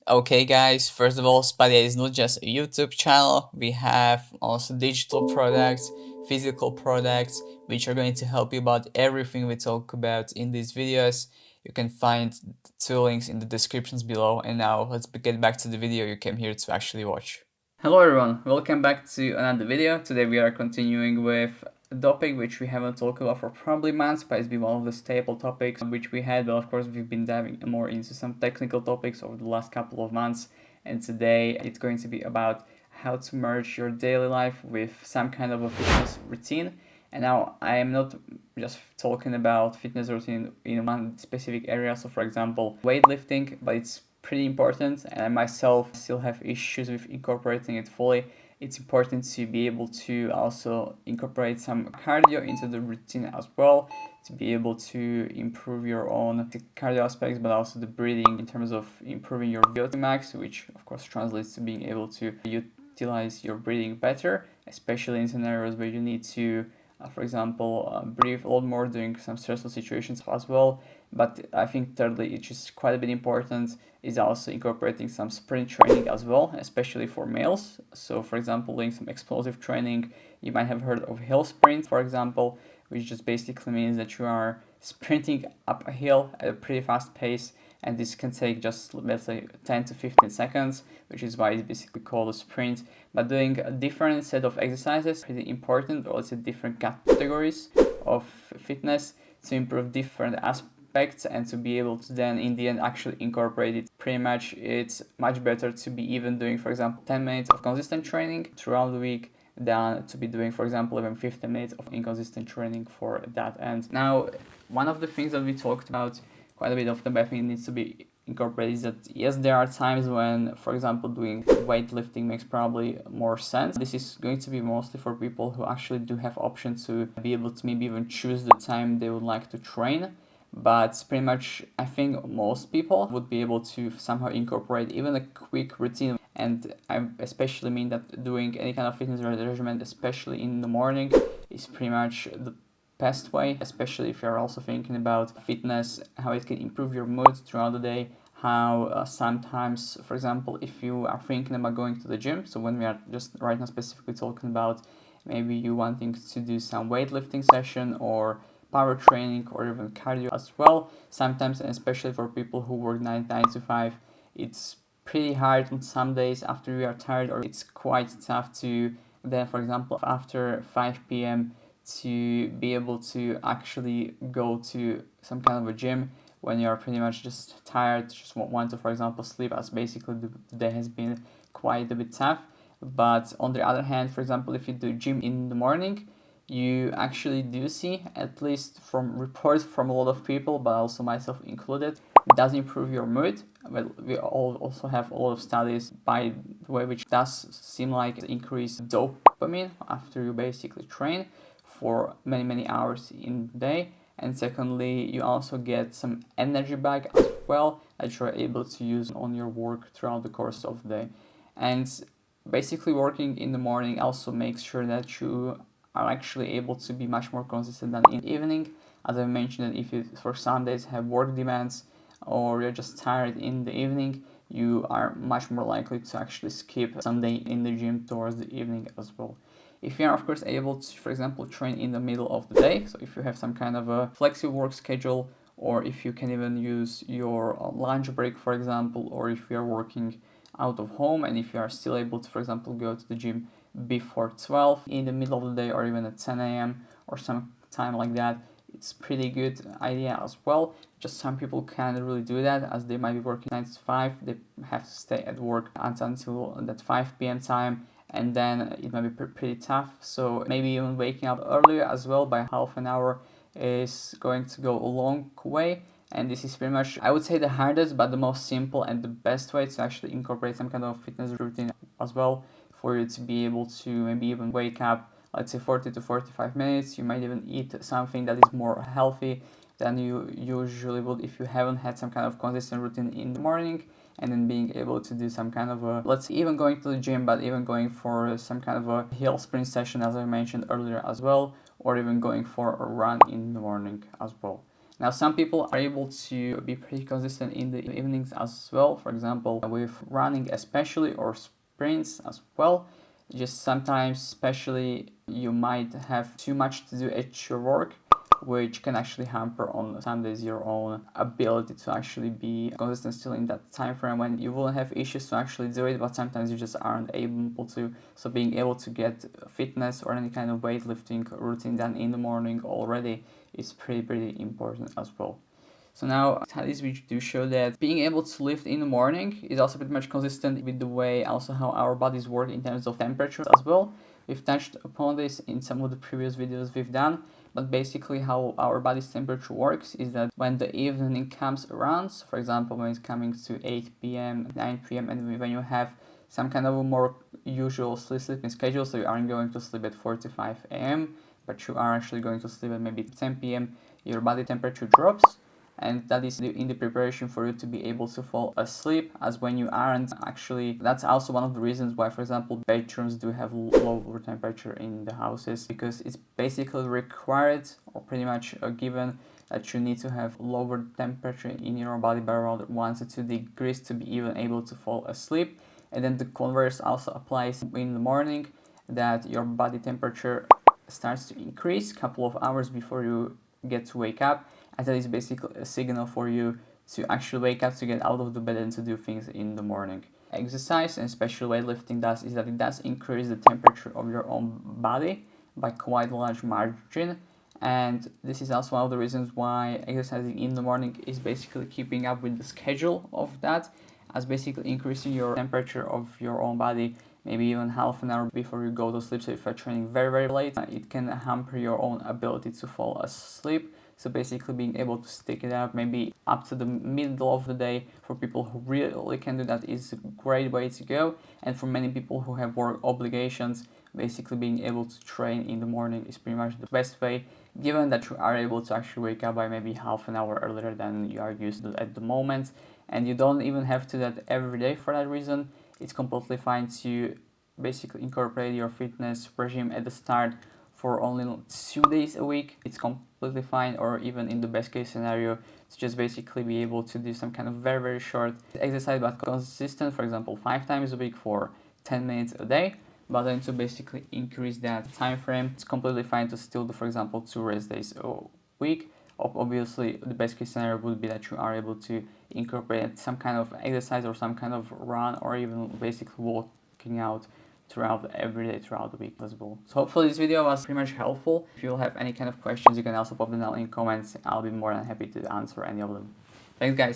Okay, guys, first of all, Spadia is not just a YouTube channel. We have also digital products, physical products, which are going to help you about everything we talk about in these videos. You can find two links in the descriptions below. And now let's get back to the video you came here to actually watch. Hello everyone, welcome back to another video. Today we are continuing with a topic which we haven't talked about for probably months, but it's been one of the staple topics which we had, but of course we've been diving more into some technical topics over the last couple of months, and today it's going to be about how to merge your daily life with some kind of a fitness routine. And now I am not just talking about fitness routine in one specific area, so for example weightlifting, but it's pretty important, and I myself still have issues with incorporating it fully. It's important to be able to also incorporate some cardio into the routine as well, to be able to improve your own cardio aspects, but also the breathing in terms of improving your VO2 max, which of course translates to being able to utilize your breathing better, especially in scenarios where you need to for example, breathe a lot more during some stressful situations as well. But I think thirdly, it's just quite a bit important, is also incorporating some sprint training as well, especially for males. So for example, doing some explosive training. You might have heard of hill sprint, for example, which just basically means that you are sprinting up a hill at a pretty fast pace, and this can take just, let's say, 10 to 15 seconds, which is why it's basically called a sprint. But doing a different set of exercises is pretty important, or let's say different categories of fitness to improve different aspects and to be able to then in the end actually incorporate it. Pretty much it's much better to be even doing, for example, 10 minutes of consistent training throughout the week than to be doing, for example, even 15 minutes of inconsistent training for that end. Now, one of the things that we talked about quite a bit of them, I think it needs to be incorporated, is that yes, there are times when, for example, doing weightlifting makes probably more sense. This is going to be mostly for people who actually do have options to be able to maybe even choose the time they would like to train. But pretty much, I think most people would be able to somehow incorporate even a quick routine. And I especially mean that doing any kind of fitness regimen, especially in the morning, is pretty much the best way, especially if you're also thinking about fitness, how it can improve your mood throughout the day, how sometimes, for example, if you are thinking about going to the gym, so when we are just right now specifically talking about maybe you wanting to do some weightlifting session or power training or even cardio as well, sometimes, and especially for people who work 9 to 5, it's pretty hard on some days after we are tired, or it's quite tough to then, for example, after 5 p.m. to be able to actually go to some kind of a gym when you're pretty much just tired, just want to, for example, sleep, as basically the day has been quite a bit tough. But on the other hand, for example, if you do gym in the morning, you actually do see, at least from reports from a lot of people, but also myself included, it does improve your mood. Well, we all also have a lot of studies, by the way, which does seem like increase dopamine after you basically train for many hours in the day. And secondly, you also get some energy back as well that you're able to use on your work throughout the course of the day. And basically working in the morning also makes sure that you are actually able to be much more consistent than in the evening. As I mentioned, if you for some days have work demands or you're just tired in the evening, you are much more likely to actually skip some day in the gym towards the evening as well. If you are of course able to, for example, train in the middle of the day, so if you have some kind of a flexible work schedule, or if you can even use your lunch break, for example, or if you are working out of home and if you are still able to, for example, go to the gym before 12 in the middle of the day or even at 10 a.m. or some time like that, it's pretty good idea as well. Just some people can't really do that as they might be working 9 to 5. They have to stay at work until that 5 p.m. time, and then it might be pretty tough. So maybe even waking up earlier as well by half an hour is going to go a long way. And this is pretty much, I would say, the hardest but the most simple and the best way to actually incorporate some kind of fitness routine as well, for you to be able to maybe even wake up, let's say 40 to 45 minutes. You might even eat something that is more healthy than you usually would if you haven't had some kind of consistent routine in the morning, and then being able to do some kind of a, let's say, even going to the gym, but even going for some kind of a hill sprint session as I mentioned earlier as well, or even going for a run in the morning as well. Now, some people are able to be pretty consistent in the evenings as well, for example, with running especially, or sprints as well. Just sometimes, especially, you might have too much to do at your work, which can actually hamper on some days your own ability to actually be consistent still in that time frame, when you will have issues to actually do it, but sometimes you just aren't able to. So being able to get fitness or any kind of weightlifting routine done in the morning already is pretty important as well. So now studies which do show that being able to lift in the morning is also pretty much consistent with the way also how our bodies work in terms of temperature as well. We've touched upon this in some of the previous videos we've done, but basically how our body's temperature works is that when the evening comes around, so for example when it's coming to 8 p.m., 9 p.m., and when you have some kind of a more usual sleeping schedule, so you aren't going to sleep at 4 to 5 a.m., but you are actually going to sleep at maybe 10 p.m., your body temperature drops, and that is in the preparation for you to be able to fall asleep, as when you aren't actually. That's also one of the reasons why, for example, bedrooms do have lower temperature in the houses, because it's basically required or pretty much a given that you need to have lower temperature in your body by around 1 to 2 degrees to be even able to fall asleep. And then the converse also applies in the morning, that your body temperature starts to increase a couple of hours before you get to wake up, and that is basically a signal for you to actually wake up, to get out of the bed and to do things in the morning. Exercise, and especially weightlifting, does is that it does increase the temperature of your own body by quite a large margin, and this is also one of the reasons why exercising in the morning is basically keeping up with the schedule of that, as basically increasing your temperature of your own body maybe even half an hour before you go to sleep. So if you're training very late, it can hamper your own ability to fall asleep. So basically being able to stick it out maybe up to the middle of the day for people who really can do that is a great way to go. And for many people who have work obligations, basically being able to train in the morning is pretty much the best way, given that you are able to actually wake up by maybe half an hour earlier than you are used to at the moment. And you don't even have to do that every day for that reason. It's completely fine to basically incorporate your fitness regime at the start for only 2 days a week. It's completely fine, or even in the best case scenario, to just basically be able to do some kind of very short exercise but consistent, for example 5 times a week for 10 minutes a day, but then to basically increase that time frame. It's completely fine to still do, for example, 2 rest days a week. Obviously the best case scenario would be that you are able to incorporate some kind of exercise or some kind of run, or even basically walking out throughout every day throughout the week as well. So hopefully this video was pretty much helpful. If you have any kind of questions, you can also pop them down in comments. I'll be more than happy to answer any of them. Thanks guys.